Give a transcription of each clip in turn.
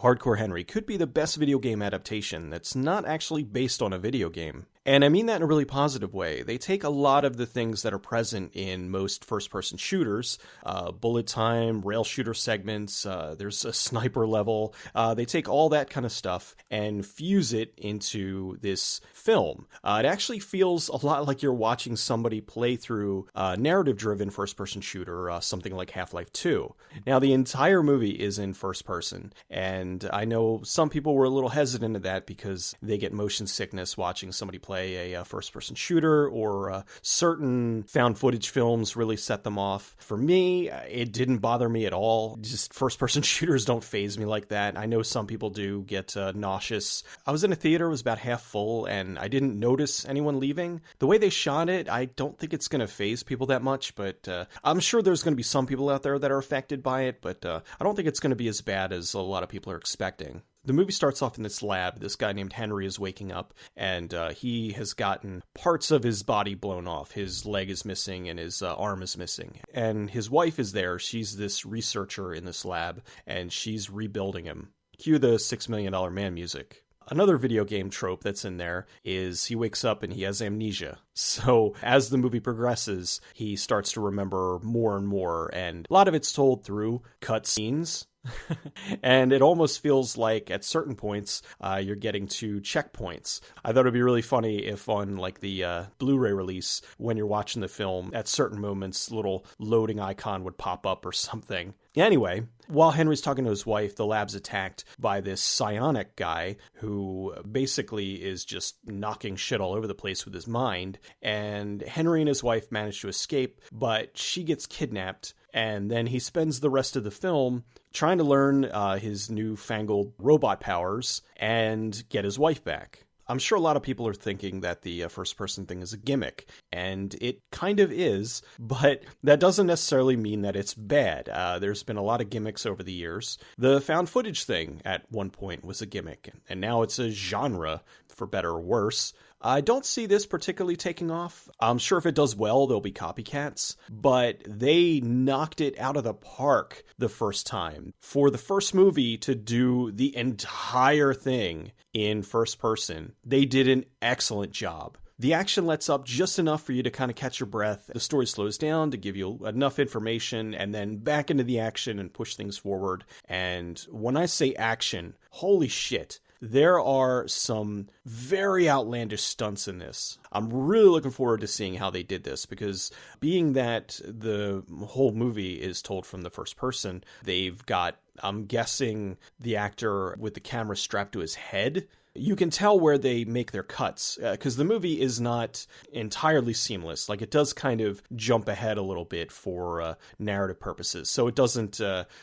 Hardcore Henry could be the best video game adaptation that's not actually based on a video game. And I mean that in a really positive way. They take a lot of the things that are present in most first-person shooters, bullet time, rail shooter segments, there's a sniper level. They take all that kind of stuff and fuse it into this film. It actually feels a lot like you're watching somebody play through a narrative-driven first-person shooter, something like Half-Life 2. Now, the entire movie is in first-person, and I know some people were a little hesitant of that because they get motion sickness watching somebody play a first-person shooter, or certain found footage films really set them off. For me, it didn't bother me at all. Just first-person shooters don't faze me like that. I know some people do get nauseous. I was in a theater, it was about half full, and I didn't notice anyone leaving. The way they shot it, I don't think it's going to faze people that much, but I'm sure there's going to be some people out there that are affected by it, but I don't think it's going to be as bad as a lot of people are expecting. The movie starts off in this lab. This guy named Henry is waking up, and he has gotten parts of his body blown off. His leg is missing, and his arm is missing. And his wife is there. She's this researcher in this lab, and she's rebuilding him. Cue the $6 Million Man music. Another video game trope that's in there is he wakes up and he has amnesia. So as the movie progresses, he starts to remember more and more, and a lot of it's told through cutscenes. And it almost feels like at certain points you're getting to checkpoints. I thought it'd be really funny if on like the Blu-ray release, when you're watching the film, at certain moments little loading icon would pop up or something. Anyway, while Henry's talking to his wife, the lab's attacked by this psionic guy who basically is just knocking shit all over the place with his mind. And Henry and his wife manage to escape, but she gets kidnapped. And then he spends the rest of the film trying to learn his newfangled robot powers and get his wife back. I'm sure a lot of people are thinking that the first-person thing is a gimmick, and it kind of is, but that doesn't necessarily mean that it's bad. There's been a lot of gimmicks over the years. The found footage thing at one point was a gimmick, and now it's a genre, for better or worse. I don't see this particularly taking off. I'm sure if it does well, there'll be copycats, but they knocked it out of the park the first time. For the first movie to do the entire thing in first person, they did an excellent job. The action lets up just enough for you to kind of catch your breath. The story slows down to give you enough information, and then back into the action and push things forward. And when I say action, holy shit. There are some very outlandish stunts in this. I'm really looking forward to seeing how they did this, because being that the whole movie is told from the first person, they've got, I'm guessing, the actor with the camera strapped to his head. You can tell where they make their cuts, because the movie is not entirely seamless. Like, it does kind of jump ahead a little bit for narrative purposes. So it doesn't,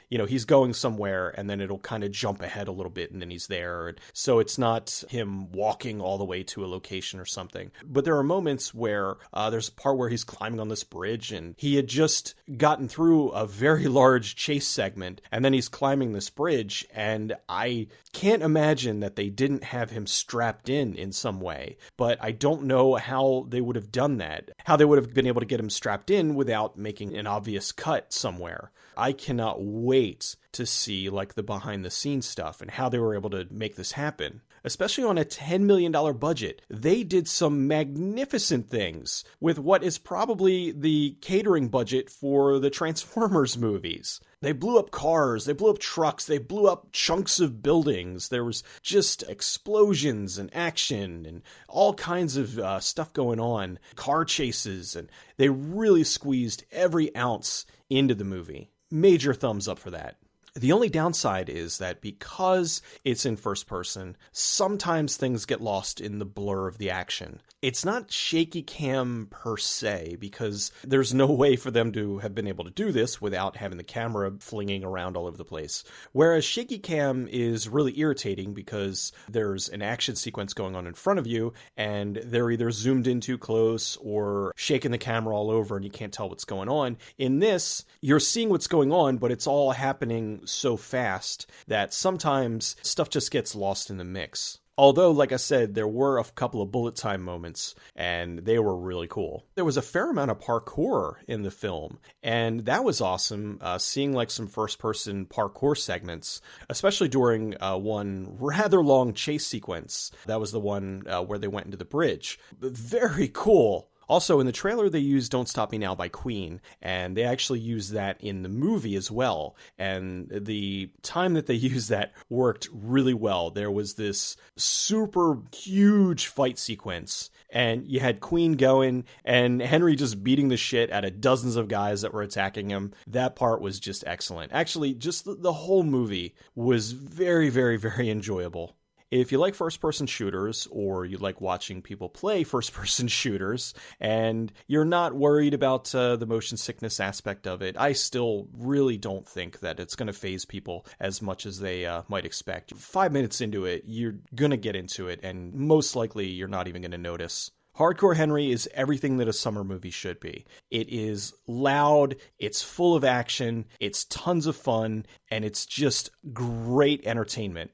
he's going somewhere and then it'll kind of jump ahead a little bit and then he's there. So it's not him walking all the way to a location or something. But there are moments where there's a part where he's climbing on this bridge, and he had just gotten through a very large chase segment, and then he's climbing this bridge, and I can't imagine that they didn't have him strapped in some way, but I don't know how they would have done that, how they would have been able to get him strapped in without making an obvious cut somewhere. I cannot wait to see like the behind the scenes stuff and how they were able to make this happen. Especially on a $10 million budget, they did some magnificent things with what is probably the catering budget for the Transformers movies. They blew up cars, they blew up trucks, they blew up chunks of buildings. There was just explosions and action and all kinds of stuff going on, car chases, and they really squeezed every ounce into the movie. Major thumbs up for that. The only downside is that because it's in first person, sometimes things get lost in the blur of the action. It's not shaky cam per se, because there's no way for them to have been able to do this without having the camera flinging around all over the place. Whereas shaky cam is really irritating because there's an action sequence going on in front of you, and they're either zoomed in too close or shaking the camera all over and you can't tell what's going on. In this, you're seeing what's going on, but it's all happening so fast that sometimes stuff just gets lost in the mix. Although, like I said, there were a couple of bullet time moments, and they were really cool. There was a fair amount of parkour in the film, and that was awesome, seeing like some first-person parkour segments, especially during one rather long chase sequence. That was the one where they went into the bridge. Very cool. Also, in the trailer, they used Don't Stop Me Now by Queen, and they actually used that in the movie as well. And the time that they used that worked really well. There was this super huge fight sequence, and you had Queen going, and Henry just beating the shit out of dozens of guys that were attacking him. That part was just excellent. Actually, just the whole movie was very, very, very enjoyable. If you like first-person shooters, or you like watching people play first-person shooters, and you're not worried about the motion sickness aspect of it, I still really don't think that it's going to faze people as much as they might expect. 5 minutes into it, you're going to get into it, and most likely you're not even going to notice. Hardcore Henry is everything that a summer movie should be. It is loud, it's full of action, it's tons of fun, and it's just great entertainment.